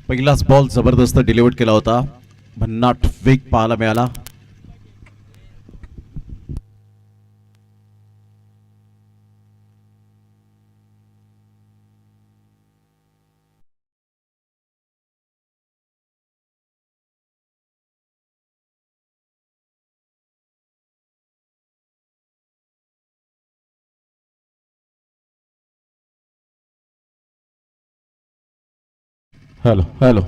पहिलाच बॉल जबरदस्त डिलिव्हर केला होता. भन्नाट वेग पाहायला मिळाला. Hello hello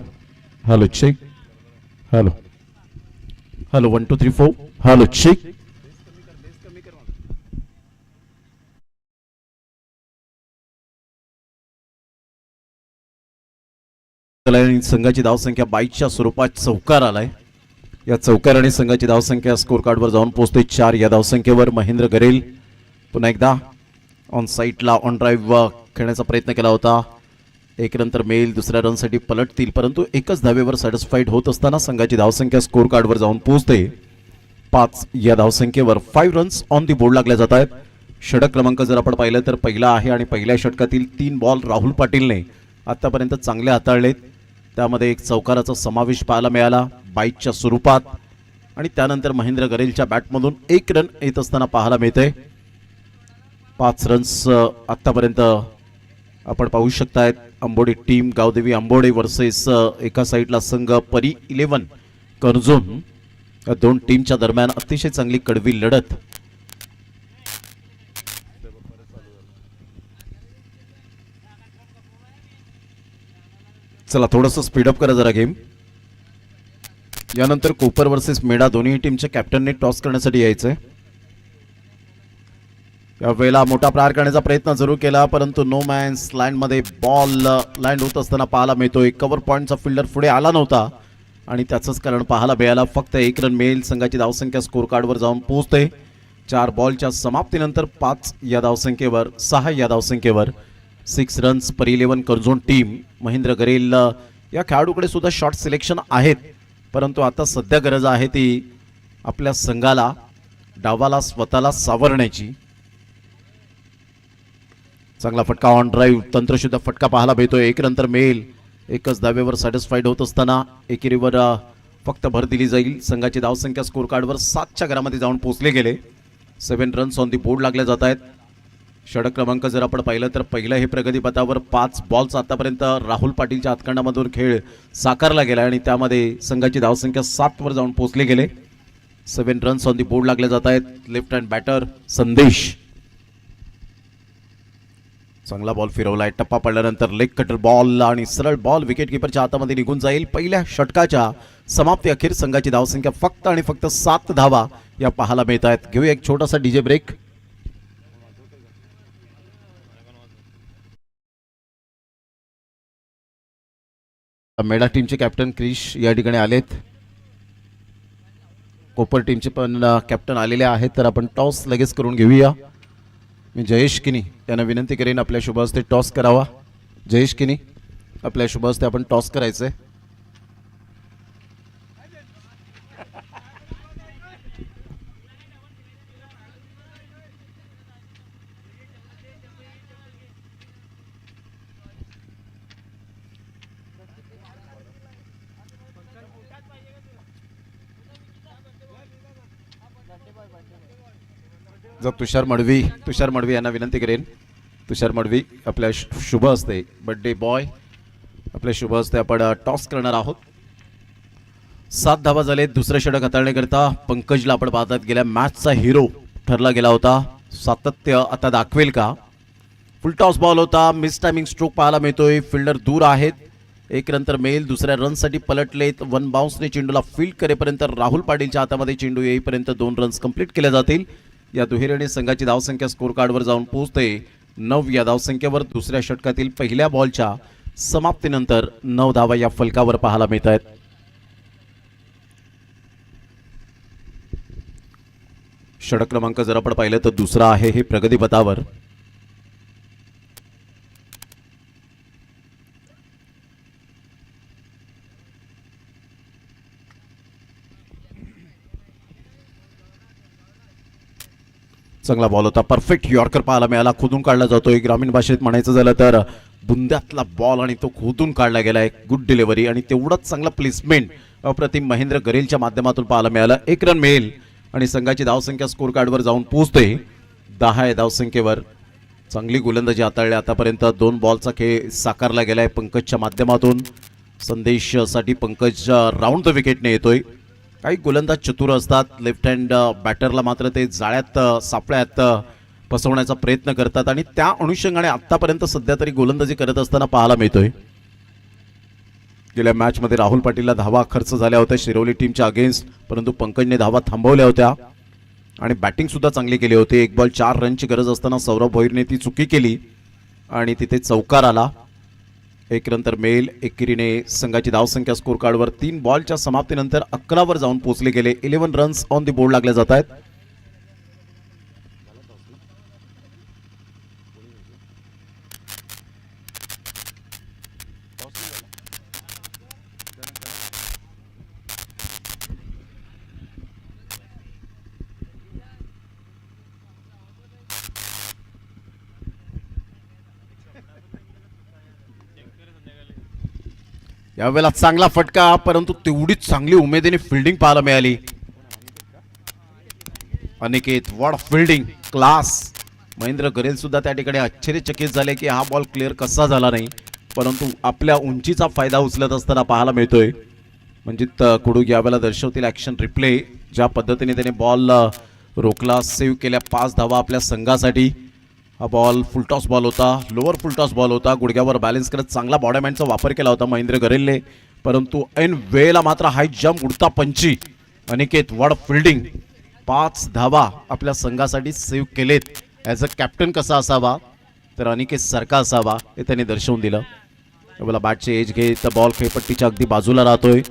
hello check. Hello hello 1 2 3 4. Hello check. संघाची धावसंख्या 22च्या स्वरूपात चौकार आलाय. या चौकाराने संघाची धावसंख्या स्कोर कार्डवर जाऊन पोहोचते 4. या धावसंख्येवर महेंद्र गरेल पुन्हा एकदा ऑन साईटला ऑन ड्राईव्ह खेळण्याचा प्रयत्न केला होता. एक नंतर मेल दुसऱ्या रनसाठी पलटतील, परंतु एकच धावेवर सॅटिस्फाईड होत असताना संघाची धावसंख्या स्कोर कार्डवर जाऊन पोहोचते 5. या धावसंख्येवर 5 रन्स ऑन दी बोर्ड लागल्या जात आहेत. षटक क्रमांक जर आपण पाहिलं तर पहिला आहे आणि पहिल्या षटकातील 3 बॉल राहुल पाटीलने आतापर्यंत चांगले हाताळलेत. त्यामध्ये एक चौकाराचा समावेश पाहायला मिळाला 22च्या स्वरूपात आणि त्यानंतर महेंद्र गरेलच्या बॅटमधून 1 रन येत असताना पाहायला मिळते. 5 रन्स आतापर्यंत आपण पाहू शकतायत. अंबोडी टीम गावदेवी अंबोडे वर्सेस एका साईडला संघ परी 11 कर्जून. या दोन टीमच्या दरम्यान अतिशय चांगली कडवी लढत. चला थोडंसं स्पीडअप करा जरा गेम. यानंतर कोपर वर्सेस मेडा दोन्ही टीमच्या कॅप्टनने टॉस करण्यासाठी यायचंय. यावेळेला मोठा प्रहार करण्याचा प्रयत्न जरूर केला, परंतु नो मॅन्स लँडमध्ये बॉल लँड होत असताना पाहायला मिळतोय. कव्हर पॉईंटचा फिल्डर पुढे आला नव्हता आणि त्याचंच कारण पाहायला मिळालं. फक्त 1 रन मिळेल. संघाची धावसंख्या स्कोर कार्डवर जाऊन पोहोचते 4 बॉलच्या समाप्तीनंतर 5 या धावसंख्येवर 6 या धावसंख्येवर 6 रन्स पर 11 कर्जोन टीम. महेंद्र गरेल या खेळाडूकडे सुद्धा शॉर्ट सिलेक्शन आहेत, परंतु आता सध्या गरज आहे ती आपल्या संघाला डावाला स्वतःला सावरण्याची. चांगला फटका ऑन ड्राईव्ह तंत्रशुद्ध फटका पाहायला मिळतोय. 1 नंतर मेल एकच धावेवर सॅटिस्फाईड होत असताना एकेरीवर फक्त भर दिली जाईल. संघाची धावसंख्या स्कोर कार्डवर 7च्या घरामध्ये जाऊन पोहोचले गेले. 7 रन्स ऑन दी बोर्ड लागले जात आहेत. षटक क्रमांक जर आपण पाहिलं तर पहिलं हे प्रगतीपथावर 5 बॉल्स आतापर्यंत राहुल पाटीलच्या हातखंडामधून खेळ साकारला गेला आणि त्यामध्ये संघाची धावसंख्या 7 वर जाऊन पोहोचले गेले. 7 रन्स ऑन दी बोर्ड लागले जात आहेत. लेफ्ट हँड बॅटर संदेश चांगला बॉल फिरवलाय. टप्पा पडल्यानंतर लेग कटर बॉल आणि सरळ बॉल विकेट किपरच्या हातामध्ये निघून जाईल. पहिल्या षटकाच्या समाप्ती अखेर संघाची धावसंख्या फक्त आणि फक्त 7 धावा या पाहायला मिळत आहेत. घेऊया एक छोटासा डीजे ब्रेक. मेडा टीमचे कॅप्टन क्रिश या ठिकाणी आलेत. कोपर टीमचे पण कॅप्टन आलेले आहेत. तर आपण टॉस लगेच करून घेऊया. मी जयेश किनी यांना विनंती करेन आपल्या शुभ हस्ते टॉस करावा. जयेश किनी आपल्या शुभ हस्ते आपण टॉस करायचंय. जर तुषार मडवी यांना विनंती करेन. तुषार मडवी आपल्या शुभ हस्ते बर्थडे बॉय आपल्या शुभ हस्ते आपण टॉस करणार आहोत. 7 धावा झाले. दुसरे षटक हाताळण्याकरिता पंकजला आपण पाहतात गेल्या मॅचचा हिरो ठरला गेला होता. सातत्य आता दाखवेल का? फुल टॉस बॉल होता. मिस टायमिंग स्ट्रोक पाहायला मिळतोय. फिल्डर दूर आहेत. 1 नंतर मेल दुसऱ्या रनसाठी पलटलेत. 1 बाउन्सने चेंडूला फील्ड करेपर्यंत राहुल पाटीलच्या हातामध्ये चेंडू येईपर्यंत 2 रन्स कंप्लीट केले जातील. या दुहेरीने संघाची धावसंख्या स्कोर कार्डवर जाऊन पोहोचते 9 या धावसंख्येवर. दुसऱ्या षटकातील पहिल्या बॉलच्या समाप्तीनंतर 9 धावा या फलकावर पाहायला मिळत आहेत. षटक क्रमांक जर आपण पाहिलं तर दुसरा आहे हे प्रगतीपथावर. चांगला बॉल होता, परफेक्ट यॉर्कर पाहायला मिळाला, खोदून काढला जातोय. ग्रामीण भाषेत म्हणायचं झालं तर बुंद्यातला बॉल आणि तो खोदून काढला गेलाय. गुड डिलिव्हरी आणि तेवढंच चांगला प्लेसमेंट अप्रतिम महेंद्र गरेलच्या माध्यमातून पाहायला मिळालं. 1 रन मिळेल आणि संघाची धावसंख्या स्कोर कार्डवर जाऊन पोहोचते 10 या धावसंख्येवर. चांगली गोलंदाजी हाताळली आतापर्यंत. 2 बॉलचा खेळ साकारला गेलाय पंकजच्या माध्यमातून. संदेशसाठी पंकज राऊंड द विकेटने येतोय. काही गोलंदाज चतुर असतात, लेफ्ट हँड बॅटरला मात्र ते जाळ्यात सापळ्यात फसवण्याचा प्रयत्न करतात आणि त्या अनुषंगाने आतापर्यंत सध्या तरी गोलंदाजी करत असताना पाहायला मिळतोय. गेल्या मॅच मध्ये राहुल पाटीलला धावा खर्च झाल्या होत्या शिरोली टीमच्या अगेन्स्ट, परंतु पंकजने धावा थांबवल्या होत्या आणि बॅटिंग सुद्धा चांगली केली होती. 1 बॉल 4 रनची गरज असताना सौरभ भोईरने ती चुकी केली आणि तिथे चौकार आला. 1 रन तर मिळेल. एकेरीने संघाची धावसंख्या स्कोर कार्डवर 3 बॉलच्या समाप्तीनंतर 11 वर जाऊन पोहोचले गेले. 11 रन्स ऑन दी बोर्ड लागले जात आहेत. यावेळेला चांगला फटका, परंतु तेवढीच चांगली उमेदीने फिल्डिंग पाहायला मिळाली. Aniket, what fielding, class. Mahendra Garel सुद्धा त्या ठिकाणी आश्चर्यचकित झाले की हा बॉल क्लिअर कसा झाला नाही, परंतु आपल्या उंचीचा फायदा उचलत असताना पाहायला मिळतोय. मंजित कुडूक यावेळेला दर्शवतील ॲक्शन रिप्ले, ज्या पद्धतीने त्याने बॉल रोखला, सेव्ह केल्या 5 धावा आपल्या संघासाठी. हा बॉल फुलटॉस बॉल होता, लोअर फुलटॉस बॉल होता. गुडघ्यावर बॅलन्स करत चांगला बॉडीमॅनचा वापर केला होता महेंद्र गरेलने, परंतु ऐन वेळेला मात्र हाय जंप उडता पंची. Aniket, what fielding. 5 धावा आपल्या संघासाठी सेव्ह केलेत. ॲज अ कॅप्टन कसा असावा तर अनिकेत सारखा असावा हे त्यांनी दर्शवून दिलं. यावेळेला बॅटचे एज घेत बॉल खेळपट्टीच्या अगदी बाजूला राहतोय.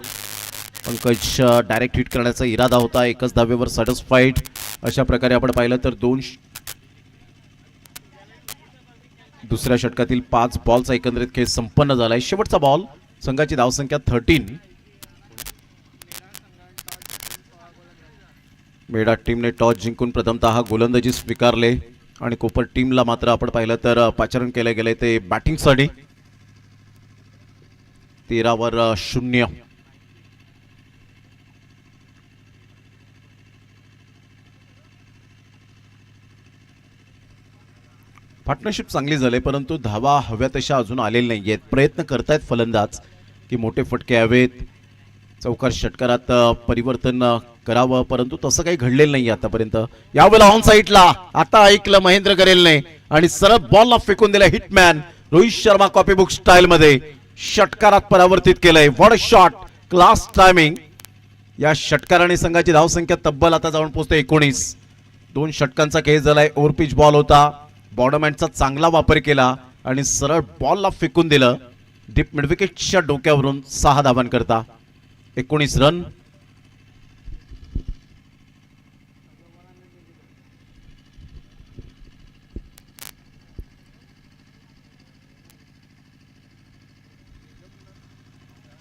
पंकज डायरेक्ट हिट करण्याचा इरादा होता, 1च धावेवर सॅटिस्फाईड. अशा प्रकारे आपण पाहिलं तर दुसऱ्या षटकातील 5 बॉलचा एकंदरीत खेळ संपन्न झालाय. शेवटचा बॉल, संघाची धावसंख्या 13. मेडा टीमने टॉस जिंकून प्रथमतः गोलंदाजी स्वीकारले आणि कोपर टीमला मात्र आपण पाहिलं तर पाचारण केले गेले ते बॅटिंगसाठी. 13 वर 0. पार्टनरशिप चांगली झाली, परंतु धावा हव्या तशा अजून आलेल्या नाहीयेत. प्रयत्न करतायत फलंदाज की मोठे फटके यावेत, चौकार षटकारात परिवर्तन करावं, परंतु तसं काही घडलेलं नाही आतापर्यंत. यावेळेला ऑन साईडला आता ऐकलं महेंद्र गरेलने आणि सरळ बॉलला फेकून दिला. Hitman Rohit Sharma copybook style मध्ये षटकारात परावर्तित केलंय. What a shot, class timing. या षटकाराने संघाची धावसंख्या तब्बल आता जाऊन पोहोचते 19. 2 षटकांचा खेळ झालाय. ओव्हरपिच बॉल होता, बॉडमॅनचा चांगला वापर केला आणि सरळ बॉलला फेकून दिलं. डीप मिडविकेटच्या डोक्यावरून 6 धावांकरता 19 रन.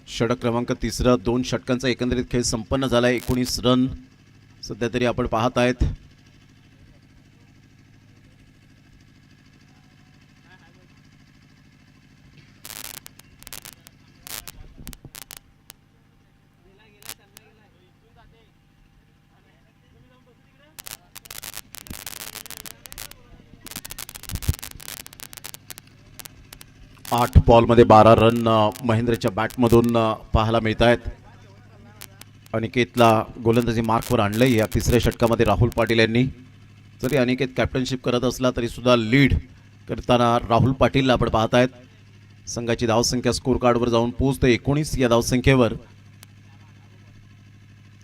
षटक क्रमांक 3. 2 षटकांचा एकंदरीत खेळ संपन्न झालाय. 19 रन सध्या तरी आपण पाहत आहेत. आठ बॉलमध्ये 12 रन महेंद्रच्या बॅटमधून पाहायला मिळत आहेत. अनिकेतला गोलंदाजी मार्कवर आणलंय या 3ऱ्या षटकामध्ये राहुल पाटील यांनी. जरी अनिकेत कॅप्टनशिप करत असला तरी सुद्धा लीड करताना राहुल पाटीलला आपण पाहत आहेत. संघाची धावसंख्या स्कोर कार्डवर जाऊन पोहोचते 19 या धावसंख्येवर.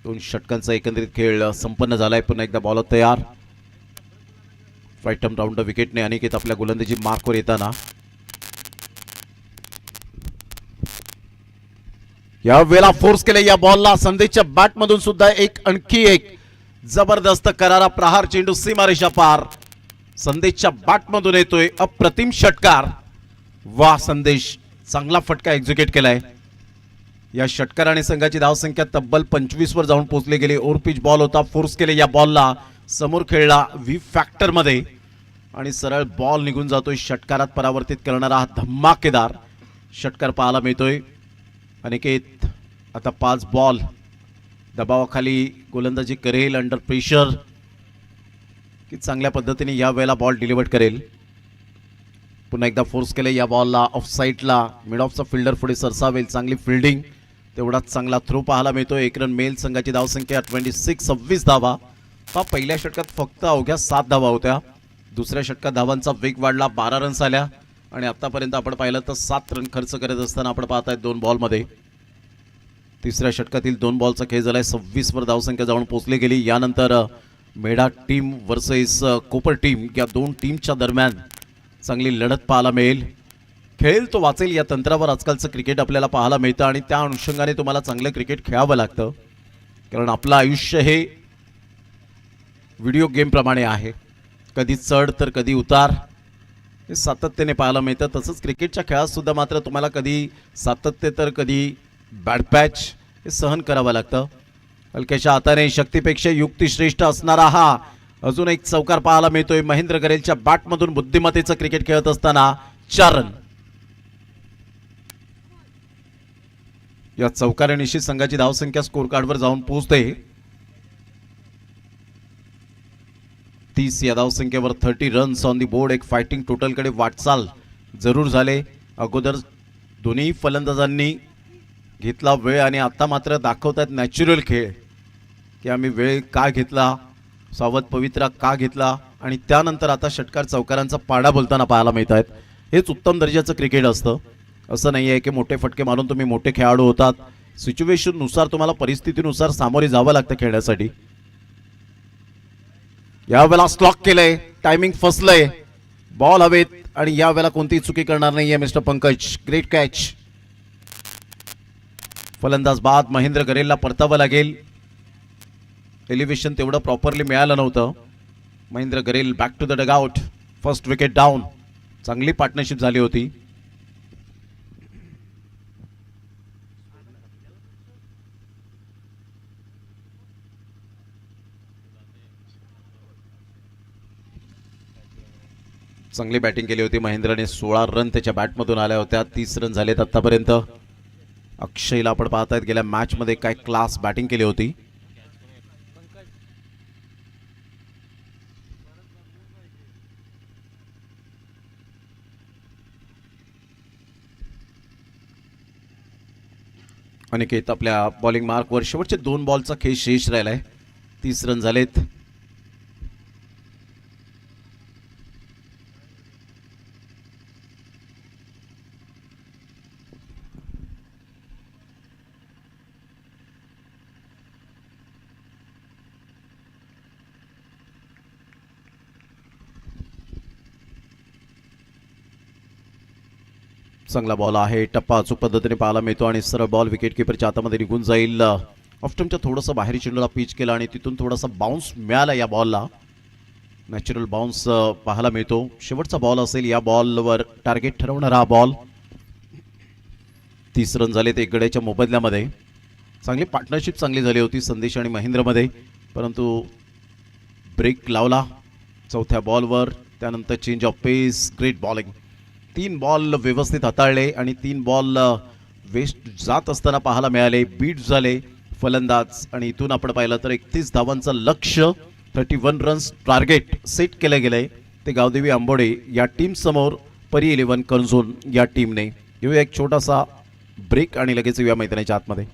2 षटकांचा एकंदरीत खेळ संपन्न झालाय. पुन्हा एकदा बॉलर तयार. फाईट राऊंड विकेटने अनिकेत आपल्या गोलंदाजी मार्कवर येताना या वेळेला फोर्स केले या बॉलला. संदेशच्या बॅटमधून सुद्धा आणखी एक जबरदस्त करारा प्रहार चेंडू सीमारेषा पार. संदेशच्या बॅटमधून येतोय अप्रतिम षटकार. वा संदेश, चांगला फटका एक्झिक्यूट केलाय. या षटकाराने संघाची धावसंख्या तब्बल 25 वर जाऊन पोहोचली गेली. ओव्हरपिच बॉल होता, फोर्स केले या बॉलला. समोर खेळला व्ही फॅक्टर मध्ये आणि सरळ बॉल निघून जातोय. षटकारात परावर्तित करणारा हा धमाकेदार षटकार पाहायला मिळतोय. अनिकेत आता 5 बॉल दबावाखाली गोलंदाजी करेल अंडर प्रेशर की चांगल्या पद्धतीने या वेळेला बॉल डिलिव्हर करेल. पुन्हा एकदा फोर्स केले या बॉलला ऑफ साईडला. मिड ऑफचा फिल्डर पुढे सरसावेल. चांगली फिल्डिंग तेवढाच चांगला थ्रो पाहायला मिळतो. 1 रन मेल. संघाची धावसंख्या 26 धावा. पहिल्या षटकात फक्त अवघ्या 7 धावा होत्या. दुसऱ्या षटकात धावांचा वेग वाढला. 12 रन्स आल्या आणि आतापर्यंत आपण पाहिलं तर 7 रन खर्च करत असताना आपण पाहताय 2 बॉलमध्ये. तिसऱ्या षटकातील 2 बॉलचा खेळ झालाय. 26 वर धावसंख्या जाऊन पोहोचली गेली. यानंतर मेढा टीम वर्सेस कोपर टीम या 2 टीमच्या दरम्यान चांगली लढत पाहायला मिळेल. खेळेल तो वाचेल या तंत्रावर आजकालचं क्रिकेट आपल्याला पाहायला मिळतं आणि त्या अनुषंगाने तुम्हाला चांगलं क्रिकेट खेळावं लागतं. कारण आपलं आयुष्य हे व्हिडिओ गेम प्रमाणे आहे. कधी चढ तर कधी उतार हे सातत्याने पाहायला मिळतं. तसंच क्रिकेटच्या खेळात सुद्धा मात्र तुम्हाला कधी सातत्य तर कधी बॅड पॅच हे सहन करावं लागतं. हलक्याच्या हाताने शक्तीपेक्षा युक्तिश्रेष्ठ असणारा हा अजून एक चौकार पाहायला मिळतोय. महेंद्र गरेलच्या बॅटमधून बुद्धिमत्तेचं क्रिकेट खेळत असताना 4 रन. या चौकारानिशी संघाची धावसंख्या स्कोर कार्डवर जाऊन पोहोचते 30 या धावसंख्येवर. 30 रन्स ऑन दी बोर्ड. एक फायटिंग टोटलकडे वाटचाल जरूर झाले. अगोदर दोन्ही फलंदाजांनी घेतला वेळ आणि आता मात्र दाखवतात नॅचरल खेळ की आम्ही वेळ का घेतला, सावध पवित्रा का घेतला आणि त्यानंतर आता षटकार चौकारांचा पाडा बोलताना पाहायला मिळत आहेत. हेच उत्तम दर्जाचं क्रिकेट असतं. असं नाही आहे की मोठे फटके मारून तुम्ही मोठे खेळाडू होतात. सिच्युएशननुसार तुम्हाला परिस्थितीनुसार सामोरे जावं लागतं खेळण्यासाठी. यावेळेला स्टॉक केलंय. टायमिंग फसलंय. बॉल हवेत आणि यावेळेला कोणतीही चुकी करणार नाहीये मिस्टर पंकज. Great catch. फलंदाज बाद. महेंद्र गरेलला परतावं लागेल. एलिव्हेशन तेवढं प्रॉपरली मिळालं नव्हतं. Mahendra Garel back to the dugout. First wicket down. चांगली पार्टनरशिप झाली होती. चांगली बॅटिंग केली होती महेंद्रने. 16 रन त्याच्या बॅटमधून आल्या होत्या. 30 रन झालेत आतापर्यंत. अक्षयला आपण पाहतायत गेल्या मॅच मध्ये काय क्लास बॅटिंग केली होती. अनिकेत आपल्या बॉलिंग मार्कवर. शेवटचे 2 बॉलचा खेळ शेष राहिलाय. 30 रन झालेत. चांगला बॉल आहे. टप्पा अचूक पद्धतीने पाहायला मिळतो आणि सरळ बॉल विकेट किपरच्या हातामध्ये निघून जाईल. ऑफ्टमच्या थोडंसं बाहेर चेंडूला पिच केला आणि तिथून थोडासा बाउन्स मिळाला या बॉलला. नॅचरल बाउन्स पाहायला मिळतो. शेवटचा बॉल असेल. या बॉलवर टार्गेट ठरवणारा हा बॉल. 30 रन झाले ते गड्याच्या मोबदल्यामध्ये. चांगली पार्टनरशिप चांगली झाली होती संदेश आणि महेंद्रमध्ये, परंतु ब्रेक लावला चौथ्या बॉलवर. त्यानंतर change of pace. Great bowling. 3 ball व्यवस्थित हाताळले आणि 3 बॉल वेस्ट जात असताना पाहायला मिळाले. बीट झाले फलंदाज आणि इथून आपण पाहिलं तर 31 धावांचं लक्ष्य 31 रन्स टार्गेट सेट केले गेले ते गावदेवी आंबोडे या टीम समोर परी 11 कर्जोन या टीमने. घेऊया एक छोटासा ब्रेक आणि लगेच येऊया मैदानाच्या आतमध्ये.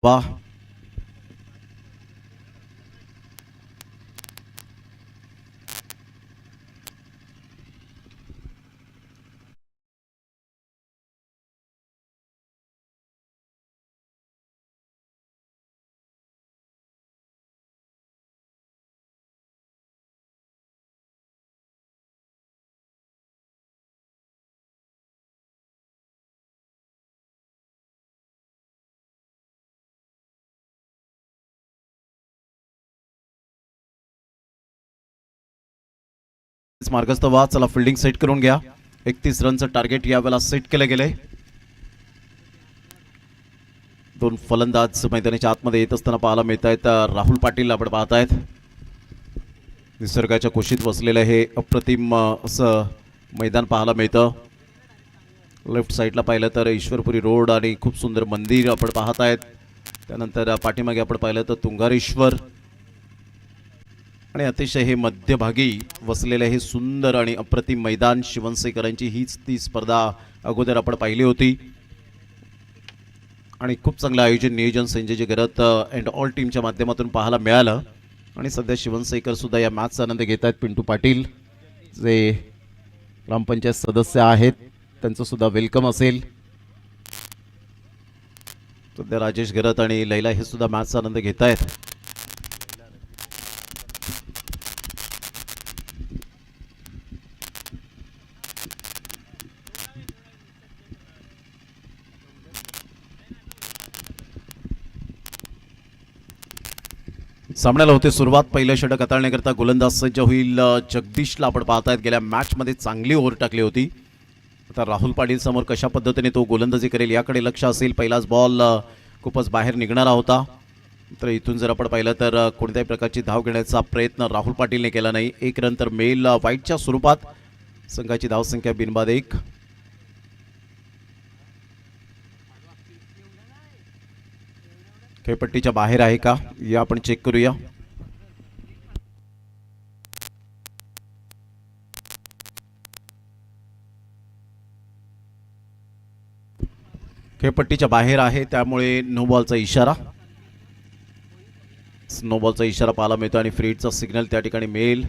वाह, मार्गस्थ व्हा. चला फिल्डिंग सेट करून घ्या. 31 रनचं टार्गेट यावेळेला सेट केलं गेले. दोन फलंदाज मैदानाच्या आतमध्ये येत असताना पाहायला मिळत आहेत. राहुल पाटील आपण पाहतायत. निसर्गाच्या कुशीत वसलेलं हे अप्रतिम असं मैदान पाहायला मिळतं. लेफ्ट साईडला पाहिलं तर ईश्वरपुरी रोड आणि खूप सुंदर मंदिर आपण पाहत आहेत. त्यानंतर पाठीमागे आपण पाहिलं तर तुंगारेश्वर आणि अतिशय हे मध्यभागी वसलेले हे सुंदर आणि अप्रतिम मैदान. शिवनसेकरांची हीच ती स्पर्धा अगोदर आपण पाहिली होती आणि खूप चांगलं आयोजन नियोजन संजय गरत अँड ऑल टीमच्या माध्यमातून पाहायला मिळालं. आणि सध्या शिवनसेकर सुद्धा या मॅचचा आनंद घेत आहेत. पिंटू पाटील जे ग्रामपंचायत सदस्य आहेत त्यांचं सुद्धा वेलकम असेल. सध्या राजेश गरत आणि लैला हे सुद्धा मॅचचा आनंद घेत आहेत. सामन्याला होते सुरुवात. पहिलं षटक हाताळण्याकरता गोलंदाज सज्ज होईल. जगदीशला आपण पाहतायत गेल्या मॅचमध्ये चांगली ओव्हर टाकली होती. आता राहुल पाटील समोर कशा पद्धतीने तो गोलंदाजी करेल याकडे लक्ष असेल. पहिलाच बॉल खूपच बाहेर निघणारा होता. तर इथून जर आपण पाहिलं तर कोणत्याही प्रकारची धाव घेण्याचा प्रयत्न राहुल पाटीलने केला नाही. 1 रन तर मेल वाईटच्या स्वरूपात. संघाची धावसंख्या बिनबाद 1. खेळपट्टीच्या बाहेर आहे का या आपण चेक करूया. खेळपट्टीच्या बाहेर आहे त्यामुळे नो बॉलचा इशारा. नो बॉलचा इशारा पाहायला मिळतो आणि फ्रीडचा सिग्नल त्या ठिकाणी मिळेल.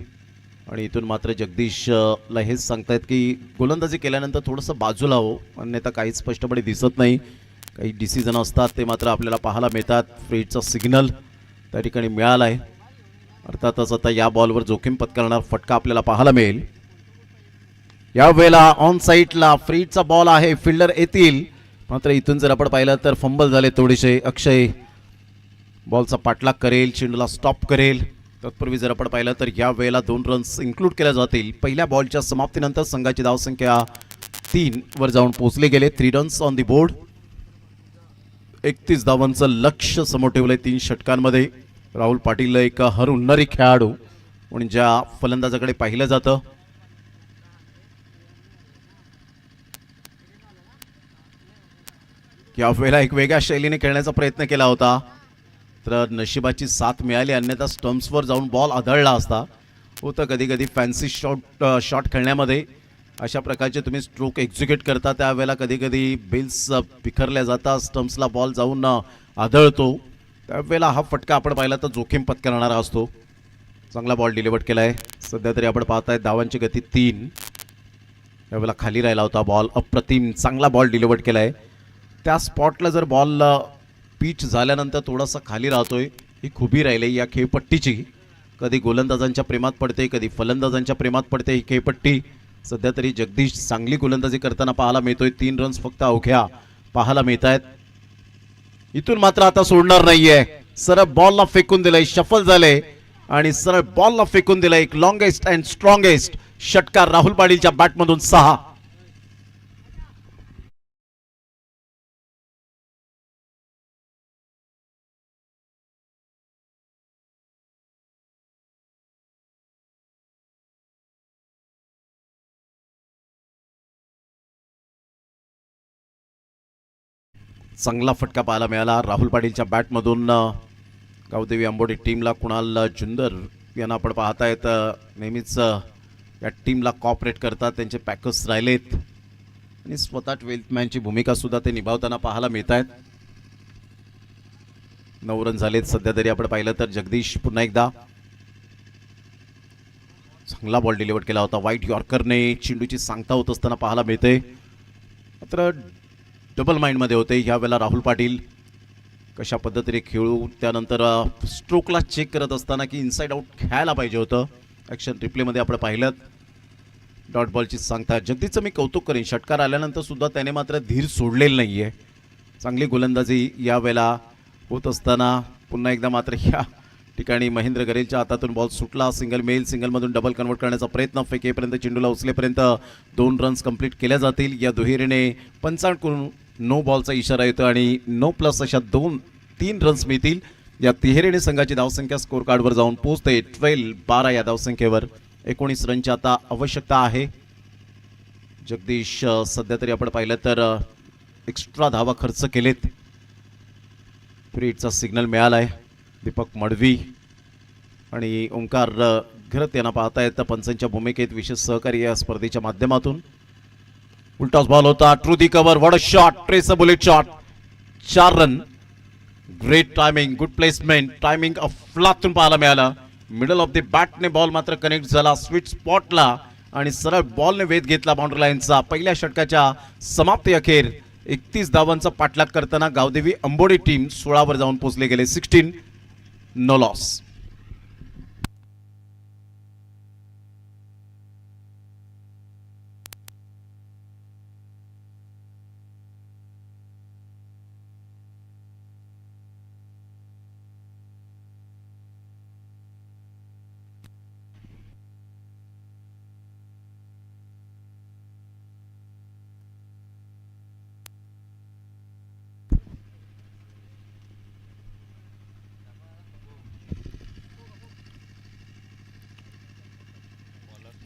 आणि इथून मात्र जगदीशला हेच सांगतायत की गोलंदाजी केल्यानंतर थोडंसं बाजूला हो, अन्यथा काही स्पष्टपणे दिसत नाही. काही डिसिजन असतात ते मात्र आपल्याला पाहायला मिळतात. फ्रीडचा सिग्नल त्या ठिकाणी मिळाला आहे. अर्थातच आता या बॉलवर जोखीम पत्करणार फटका आपल्याला पाहायला मिळेल. यावेळेला ऑन साईडला फ्रीडचा बॉल आहे. फिल्डर येतील मात्र इथून जर आपण पाहिलं तर फंबल झाले थोडेसे. अक्षय बॉलचा पाठलाग करेल, चेंडूला स्टॉप करेल. तत्पूर्वी जर आपण पाहिलं तर या वेळेला 2 रन्स इन्क्लूड केल्या जातील. पहिल्या बॉलच्या समाप्तीनंतर संघाची धावसंख्या 3 वर जाऊन पोहोचले गेले. 3 रन्स ऑन दी बोर्ड. 31 धावांचं लक्ष समोर ठेवलंय 3 षटकांमध्ये. राहुल पाटील एक हरहुन्नरी खेळाडू म्हणून ज्या फलंदाजाकडे पाहिलं जातं. यावेळेला एक वेगळ्या शैलीने खेळण्याचा प्रयत्न केला होता तर नशिबाची साथ मिळाली, अन्यथा स्टम्प्सवर जाऊन बॉल आदळला असता. होतं कधी कधी फॅन्सी शॉट खेळण्यामध्ये अशा प्रकारचे तुम्ही स्ट्रोक एक्झिक्यूट करता त्यावेळेला कधी कधी बिल्स बिखरल्या जातात, स्टम्प्सला बॉल जाऊन आदळतो. त्यावेळेला हा फटका आपण पाहिला तर जोखीम पत्करणारा असतो. चांगला बॉल डिलिव्हर केला आहे. सध्या तरी आपण पाहताय धावांची गती 3. यावेळेला खाली राहिला होता बॉल. अप्रतिम चांगला बॉल डिलिव्हर केला आहे. त्या स्पॉटला जर बॉल पिच झाल्यानंतर थोडासा खाली राहतोय ही खुबी राहिली या खेळपट्टीची. कधी गोलंदाजांच्या प्रेमात पडते, कधी फलंदाजांच्या प्रेमात पडते ही खेळपट्टी. सध्या तरी जगदीश चांगली गोलंदाजी करताना पाहायला मिळतोय. 3 रन्स फक्त अवघ्या पाहायला मिळत आहेत. इथून मात्र आता सोडणार नाहीये. सरळ बॉलला फेकून दिलंय, शफल झाले आणि सरळ बॉलला फेकून दिलंय. एक लॉंगेस्ट अँड स्ट्रॉंगेस्ट षटकार राहुल पाटीलच्या बॅटमधून 6. चांगला फटका पाहायला मिळाला राहुल पाटीलच्या बॅटमधून. गावदेवी आंबोडी टीमला कुणाल जुंदर यांना आपण पाहतायत नेहमीच या टीमला कॉपरेट करतात. त्यांचे पॅकर्स राहिलेत आणि स्वतः 12th मॅनची भूमिका सुद्धा ते निभावताना पाहायला मिळत आहेत. 9 रन झालेत सध्या तरी आपण पाहिलं तर. जगदीश पुन्हा एकदा चांगला बॉल डिलिव्हर केला होता वाईट यॉर्करने. चेंडूची सांगता होत असताना पाहायला मिळते, मात्र डबल माइंडमध्ये होते यावेळेला राहुल पाटील. कशा पद्धतीने खेळू, त्यानंतर स्ट्रोकला चेक करत असताना की इनसाइड आउट खेळायला पाहिजे होतं. ॲक्शन रिप्लेमध्ये आपण पाहिलं डॉट बॉलची सांगता. जगदीशचं मी कौतुक करेन, षटकार आल्यानंतर सुद्धा त्याने मात्र धीर सोडलेला नाही आहे. चांगली गोलंदाजी यावेळेला होत असताना पुन्हा एकदा मात्र या ठिकाणी महेंद्र गरेलच्या हातातून बॉल सुटला. सिंगल मेल, सिंगलमधून डबल कन्वर्ट करण्याचा प्रयत्न. फेकेपर्यंत चेंडूला उचलेपर्यंत 2 रन्स कंप्लीट केल्या जातील. या दुहेरीने 55 नो बॉलचा इशारा येतो आणि नो प्लस अशा 3 रन्स मिळतील. या तिहेरीने संघाची धावसंख्या स्कोर कार्डवर जाऊन पोहोचते 12 या धावसंख्येवर. 19 रनची आता आवश्यकता आहे. जगदीश सध्या तरी आपण पाहिलं तर एक्स्ट्रा धावा खर्च केलेत. फ्रीटचा सिग्नल मिळालाय. दीपक मडवी आणि ओंकार घरत यांना पाहता येतं पंचांच्या भूमिकेत विशेष सहकारी या स्पर्धेच्या माध्यमातून. उलटाच बॉल होता, true the cover, what a shot, trace a bullet shot. 4 run. Great timing, good placement, timing अफलातून पाहायला मिळाला. मिडल ऑफ द बॅटने बॉल मात्र कनेक्ट झाला स्वीट स्पॉटला आणि सरळ बॉलने वेध घेतला बाउंड्री लाईनचा. पहिल्या षटकाच्या समाप्ती अखेर 31 धावांचा पाठलाग करताना गावदेवी अंबोडी टीम 16 वर जाऊन पोहोचले गेले. 16 नो लॉस.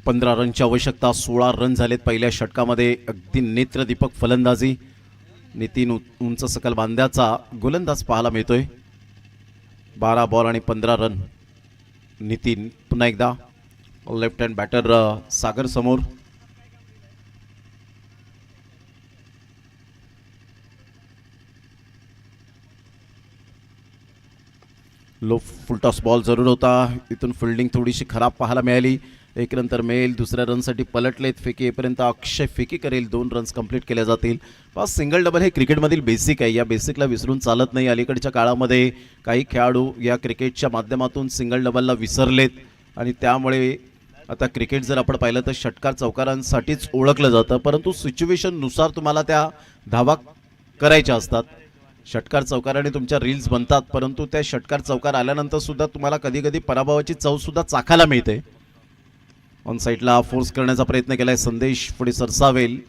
पंधरा रनची आवश्यकता. 16 रन झालेत पहिल्या षटकामध्ये. अगदी नेत्रदीपक फलंदाजी. नितीन उंच सकल बांध्याचा गोलंदाज पाहायला मिळतोय. 12 बॉल आणि 15 रन. नितीन पुन्हा एकदा लेफ्ट हँड बॅटर सागर समोर. लो फुलटॉस बॉल जरूर होता. इथून फिल्डिंग थोडीशी खराब पाहायला मिळाली. एक नंतर मेल दुसऱ्या रनसाठी पलटलेत. फेकी येईपर्यंत अक्षय फेकी करेल. 2 रन्स कंप्लीट केल्या जातील. पास सिंगल डबल हे क्रिकेटमधील बेसिक आहे. या बेसिकला विसरून चालत नाही. अलीकडच्या काळामध्ये काही खेळाडू या क्रिकेटच्या माध्यमातून सिंगल डबलला विसरलेत आणि त्यामुळे आता क्रिकेट जर आपण पाहिलं तर षटकार चौकारांसाठीच ओळखलं जातं, परंतु सिच्युएशननुसार तुम्हाला त्या धावा करायच्या असतात. षटकार चौकाराने तुमच्या रील्स बनतात, परंतु त्या षटकार चौकार आल्यानंतर सुद्धा तुम्हाला कधी कधी पराभवाची चव सुद्धा चाखायला मिळते. ऑन साईडला फोर्स करण्याचा प्रयत्न केलाय संदेश, पुढे सरसावेल,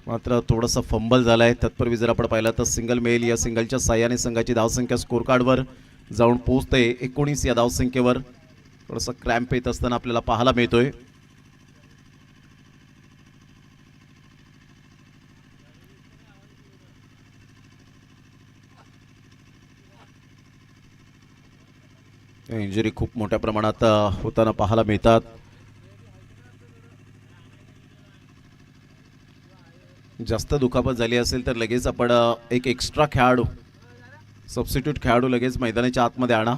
मात्र थोडंसं फंबल झालाय. तत्पूर्वी जर आपण पाहिलं तर सिंगल मेल. या सिंगलच्या साह्याने संघाची धावसंख्या स्कोर कार्डवर जाऊन पोहोचते 19 या धावसंख्येवर. थोडंसं क्रॅम्प येत असताना आपल्याला पाहायला मिळतोय. इंजुरी खूप मोठ्या प्रमाणात होताना पाहायला मिळतात. जास्त दुखापत झाली असेल तर लगेच आपण एक एक्स्ट्रा खेळाडू, सबस्टिट्यूट खेळाडू लगेच मैदानाच्या आतमध्ये आणा.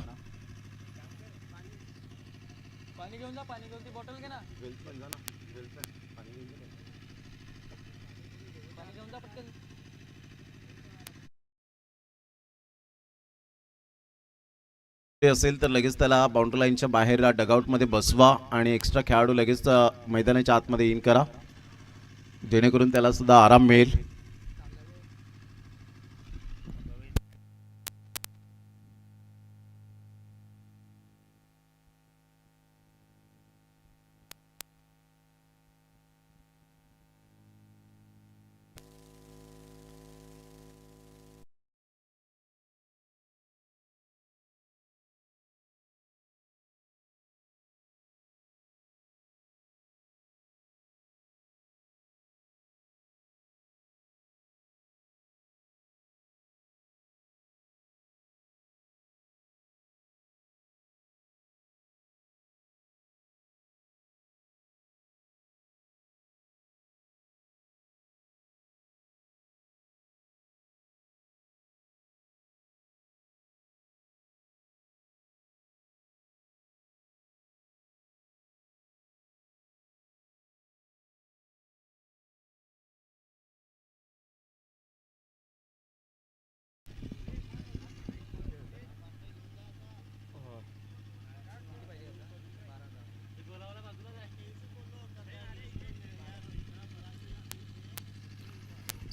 असेल तर लगेच त्याला बाउंड्री लाईनच्या बाहेर डगआउटमध्ये बसवा आणि एक्स्ट्रा खेळाडू लगेच मैदानाच्या आतमध्ये इन करा, जेणेकरून त्याला सुद्धा आराम मिळेल.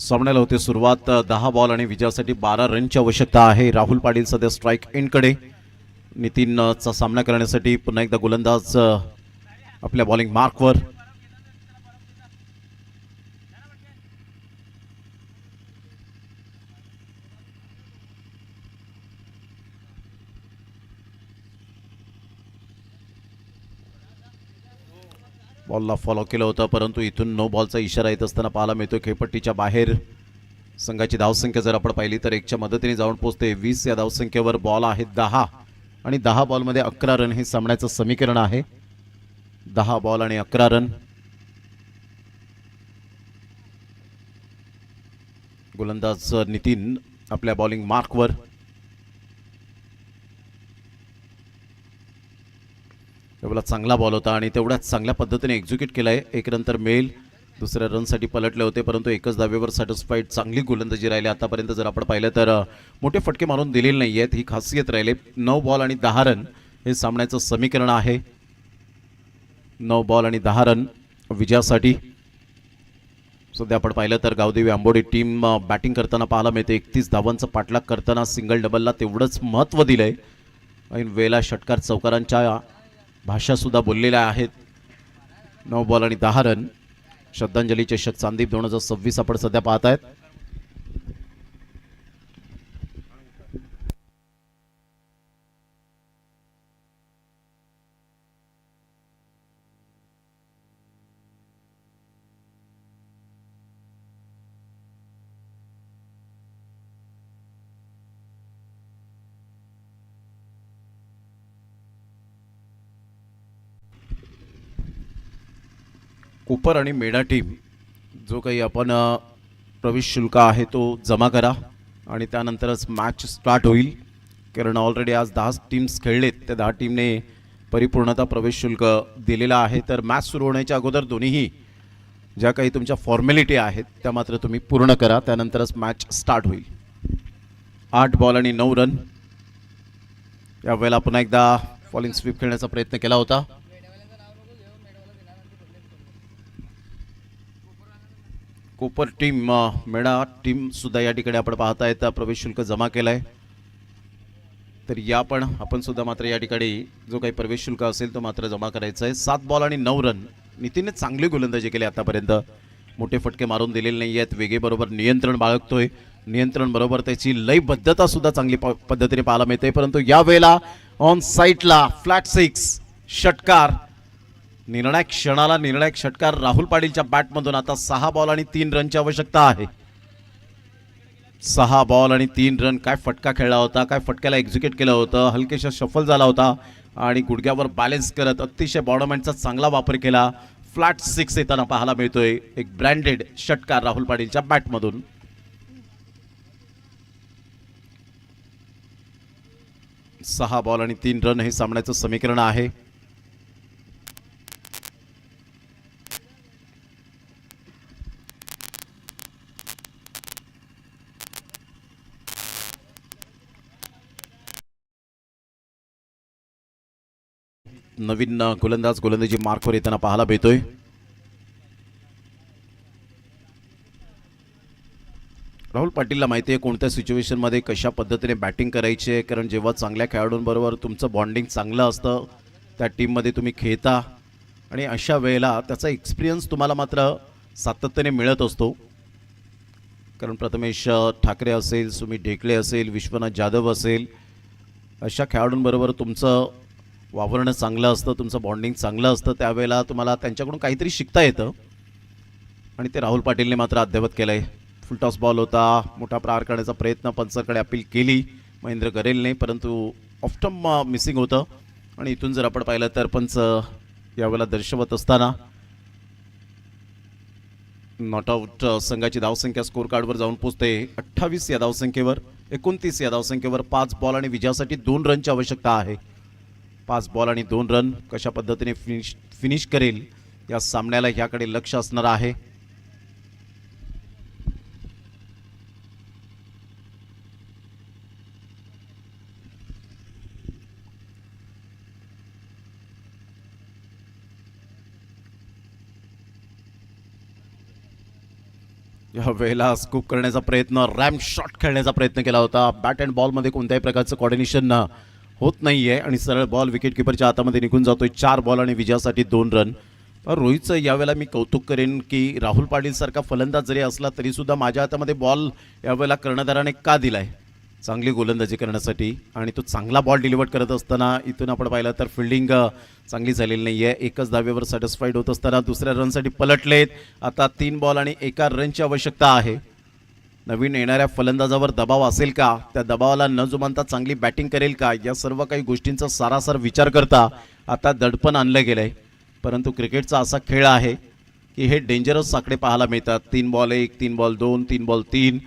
सामन्याला होते सुरुवात 10 बॉल आणि विजयासाठी 12 रनची आवश्यकता आहे. राहुल पाटील सध्या स्ट्राईक एंडकडे. नितीनचा सामना करण्यासाठी पुन्हा एकदा गोलंदाज आपल्या बॉलिंग मार्कवर. बॉलला फॉलो केलं होतं परंतु इथून नो बॉलचा इशारा येत असताना पाहायला मिळतो. खेळपट्टीच्या बाहेर. संघाची धावसंख्या जर आपण पाहिली तर 1च्या मदतीने जाऊन पोहोचते 20 या धावसंख्येवर. बॉल आहे 10 आणि 10 बॉलमध्ये 11 रन हे सामन्याचं समीकरण आहे. 10 बॉल आणि 11 रन. गोलंदाज नितीन आपल्या बॉलिंग मार्कवर. तेवढा चांगला बॉल होता आणि तेवढ्याच चांगल्या पद्धतीने एक्झिक्यूट केलाय. एक नंतर मेल दुसऱ्या रनसाठी पलटले होते परंतु एकच धावेवर सॅटिस्फाईड. चांगली गोलंदाजी राहिली आतापर्यंत जर आपण पाहिलं तर. मोठे फटके मारून दिलेले नाही आहेत, ही खासियत राहिले. 9 बॉल आणि 10 रन हे सामन्याचं समीकरण आहे. 9 बॉल आणि 10 रन विजयासाठी. सध्या आपण पाहिलं तर गावदेवी आंबोडी टीम बॅटिंग करताना पाहायला मिळते. 31 धावांचा पाठलाग करताना सिंगल डबलला तेवढंच महत्त्व दिलंय. ऐन वेळेला षटकार चौकारांच्या भाषा सुद्धा बोललेल्या आहेत. 9 बॉल आणि 10 रन. श्रद्धांजली चषक चांदीप 2026 आपण सध्या पाहत आहेत. कुपर आणि मेडा टीम जो काही आपण प्रवेश शुल्क आहे तो जमा करा आणि त्यानंतरच मॅच स्टार्ट होईल. कारण ऑलरेडी आज 10 टीम्स खेळलेत. त्या 10 टीमने परिपूर्णता प्रवेश शुल्क दिलेला आहे. तर मॅच सुरू होण्याच्या अगोदर दोन्हीही ज्या काही तुमच्या फॉर्मॅलिटी आहेत त्या मात्र तुम्ही पूर्ण करा, त्यानंतरच मॅच स्टार्ट होईल. 8 बॉल आणि 9 रन. यावेळेला पुन्हा एकदा फॉलिंग स्वीप खेळण्याचा प्रयत्न केला होता. कोपर टीम मेडा टीम सुद्धा या ठिकाणी आपण पाहतायत प्रवेश शुल्क जमा केलाय. तर या पण आपण सुद्धा मात्र या ठिकाणी जो काही प्रवेश शुल्क असेल तो मात्र जमा करायचा आहे. 7 बॉल आणि 9 रन. नितीनने चांगली गोलंदाजी केली आतापर्यंत. मोठे फटके मारून दिलेले नाही आहेत. वेगेबरोबर नियंत्रण बाळगतोय. नियंत्रण बरोबर त्याची लयबद्धता सुद्धा चांगली पद्धतीने पाहायला मिळते. परंतु यावेळेला ऑन साईटला फ्लॅट 6 षटकार. निर्णायक क्षणाला निर्णायक षटकार राहुल पाटीलच्या बॅटमधून. आता 6 बॉल आणि 3 रनची आवश्यकता आहे. 6 बॉल आणि 3 रन. काय फटका खेळला होता, काय फटक्याला एक्झिक्यूट केलं होतं. हलकेशा शफल झाला होता आणि गुडघ्यावर बॅलन्स करत अतिशय बॉडमॅनचा चांगला वापर केला. फ्लॅट 6 येताना पाहायला मिळतोय. एक ब्रँडेड षटकार राहुल पाटीलच्या बॅटमधून. सहा बॉल आणि 3 रन हे सामन्याचं समीकरण आहे. नवीन गोलंदाज गोलंदाजी मार्कवर येताना पाहायला मिळतोय. राहुल पाटीलला माहिती आहे कोणत्या सिच्युएशनमध्ये कशा पद्धतीने बॅटिंग करायची आहे. कारण जेव्हा चांगल्या खेळाडूंबरोबर तुमचं बॉन्डिंग चांगलं असतं, त्या टीममध्ये तुम्ही खेळता आणि अशा वेळेला त्याचा एक्सपिरियन्स तुम्हाला मात्र सातत्याने मिळत असतो. कारण प्रथमेश ठाकरे असेल, सुमित ढेकळे असेल, विश्वनाथ जाधव असेल, अशा खेळाडूंबरोबर तुमचं वावरणं चांगलं असतं, तुमचं बॉन्डिंग चांगलं असतं. त्यावेळेला तुम्हाला त्यांच्याकडून काहीतरी शिकता येतं आणि ते राहुल पाटीलने मात्र अद्यावत केलं आहे. फुल टॉस बॉल होता. मोठा प्रहार करण्याचा प्रयत्न पंचरकडे अपील केली महेंद्र गरेलने, परंतु ऑफ्टम मिसिंग होतं. आणि इथून जर आपण पाहिलं तर पंच यावेळेला दर्शवत असताना नॉट आऊट संघाची धावसंख्या स्कोर कार्डवर जाऊन पोहोचते 28 या धावसंख्येवर. 29 या धावसंख्येवर 5 बॉल आणि विजयासाठी 2 रनची आवश्यकता आहे. 5 बॉल आणि 2 रन कशा पद्धतीने फिनिश करेल या सामन्याला ह्याकडे लक्ष असणार आहे. या वेळेला स्कूप करण्याचा प्रयत्न, रॅम्प शॉट खेळण्याचा प्रयत्न केला होता. बॅट अँड बॉलमध्ये कोणत्याही प्रकारचं कॉर्डिनेशन होत नाही आहे आणि सरळ बॉल विकेट किपरच्या हातामध्ये निघून जातोय. 4 बॉल आणि विजयासाठी 2 रन. पण रोहितचं यावेळेला मी कौतुक करेन की राहुल पाटील सारखा फलंदाज जरी असला तरीसुद्धा माझ्या हातामध्ये बॉल यावेळेला कर्णधाराने का दिलाय चांगली गोलंदाजी करण्यासाठी, आणि तो चांगला बॉल डिलिव्हर करत असताना इथून आपण पाहिलं तर फिल्डिंग चांगली झालेली नाही आहे. एकच धावेवर सॅटिस्फाईड होत असताना दुसऱ्या रनसाठी पलटलेत. आता 3 बॉल आणि 1 रनची आवश्यकता आहे. नवीन येणाऱ्या फलंदाजावर दबाव असेल का, त्या दबावाला न जुमानता चांगली बॅटिंग करेल का, या सर्व काही गोष्टींचा सारासार विचार करता आता दडपण आणलं गेलंय. परंतु क्रिकेटचा असा खेळ आहे की हे डेंजरस साकडे पाहायला मिळतात. 3 ball 1, 3 ball 2, 3 ball 3,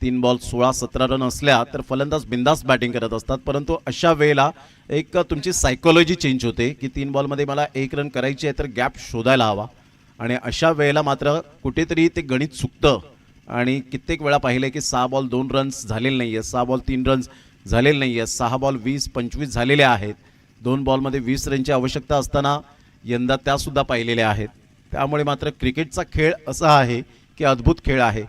3 ball 16-17 run असल्या तर फलंदाज बिंदास बॅटिंग करत असतात. परंतु अशा वेळेला एक तुमची सायकोलॉजी चेंज होते की 3 बॉलमध्ये मला 1 रन करायची आहे तर गॅप शोधायला हवा, आणि अशा वेळेला मात्र कुठेतरी ते गणित चुकतं. आणि कित्येक वेळा पाहिलं की 6 बॉल 2 रन्स झालेले नाही आहे, 6 बॉल 3 रन्स झालेले नाही आहे, 6 बॉल 20-25 झालेले आहेत. 2 बॉलमध्ये 20 रनची आवश्यकता असताना यंदा त्यासुद्धा पाहिलेल्या आहेत. त्यामुळे मात्र क्रिकेटचा खेळ असा आहे की अद्भुत खेळ आहे.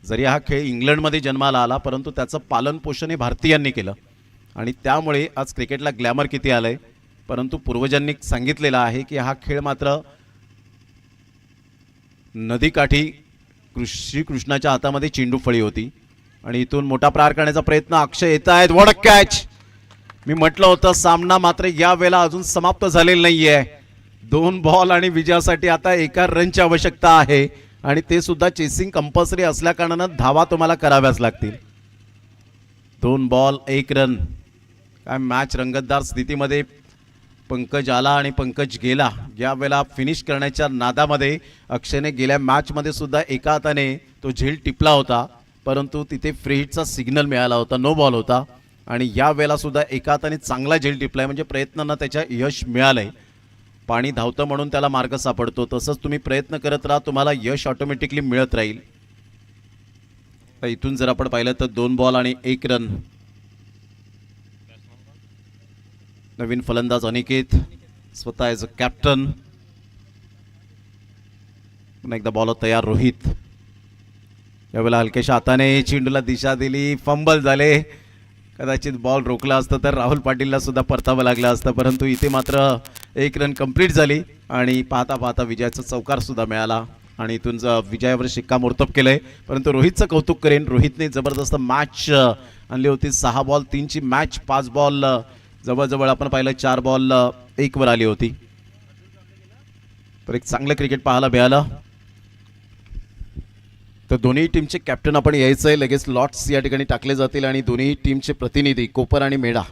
जरी हा खेळ इंग्लंडमध्ये जन्माला आला परंतु त्याचं पालनपोषण हे भारतीयांनी केलं, आणि त्यामुळे आज क्रिकेटला ग्लॅमर किती आलं आहे. परंतु पूर्वजांनी सांगितलेलं आहे की हा खेळ मात्र नदीकाठी श्रीकृष्णाच्या हातामध्ये चेंडू फळी होती, आणि इथून मोठा प्रहार करण्याचा प्रयत्न अक्षय येत आहेत. What a catch. मी म्हटलं होतं सामना मात्र या वेळेला अजून समाप्त झालेला नाहीये. 2 बॉल आणि विजयासाठी आता 1 रनची आवश्यकता आहे, आणि ते सुद्धा चेसिंग कंपल्सरी असल्या कारणानं धावा तुम्हाला कराव्याच लागतील. 2 बॉल 1 रन. काय मॅच रंगतदार स्थितीमध्ये पंकज आला आणि पंकज गेला. यावेळेला फिनिश करण्याच्या नादामध्ये अक्षयने गेल्या मॅचमध्ये सुद्धा एका हाताने तो झेल टिपला होता, परंतु तिथे फ्री हिटचा सिग्नल मिळाला होता, नो बॉल होता, आणि या वेळेला सुद्धा एका हाताने चांगला झेल टिपलाय, म्हणजे प्रयत्नांना त्याच्या यश मिळालंय. पाणी धावतं म्हणून त्याला मार्ग सापडतो, तसंच तुम्ही प्रयत्न करत राहा, तुम्हाला यश ऑटोमॅटिकली मिळत राहील. तर इथून जर आपण पाहिलं तर 2 बॉल आणि 1 रन. नवीन फलंदाज अनिकेत स्वतः ॲज अ कॅप्टन. पुन्हा एकदा बॉलर तयार रोहित. यावेळेला हलक्याशा हाताने चेंडूला दिशा दिली, फंबल झाले. कदाचित बॉल रोखला असतं तर राहुल पाटीलला सुद्धा परतावं लागलं असतं, परंतु इथे मात्र 1 रन कंप्लीट झाली आणि पाहता पाहता विजयाचा चौकार सुद्धा मिळाला, आणि इथून विजयावर शिक्कामोर्तब केलंय. परंतु रोहितचं कौतुक करेन, रोहितने जबरदस्त मॅच आणली होती. 6 बॉल 3ची मॅच 5 बॉल जवळजवळ आपण पाहिलं 4 बॉल 1 वर आली होती. तर एक चांगलं क्रिकेट पाहायला मिळालं. तर दोन्ही टीमचे कॅप्टन आपण यायचं आहे, लगेच लॉट्स या ठिकाणी टाकले जातील आणि दोन्ही टीमचे प्रतिनिधी कोपर आणि मेढा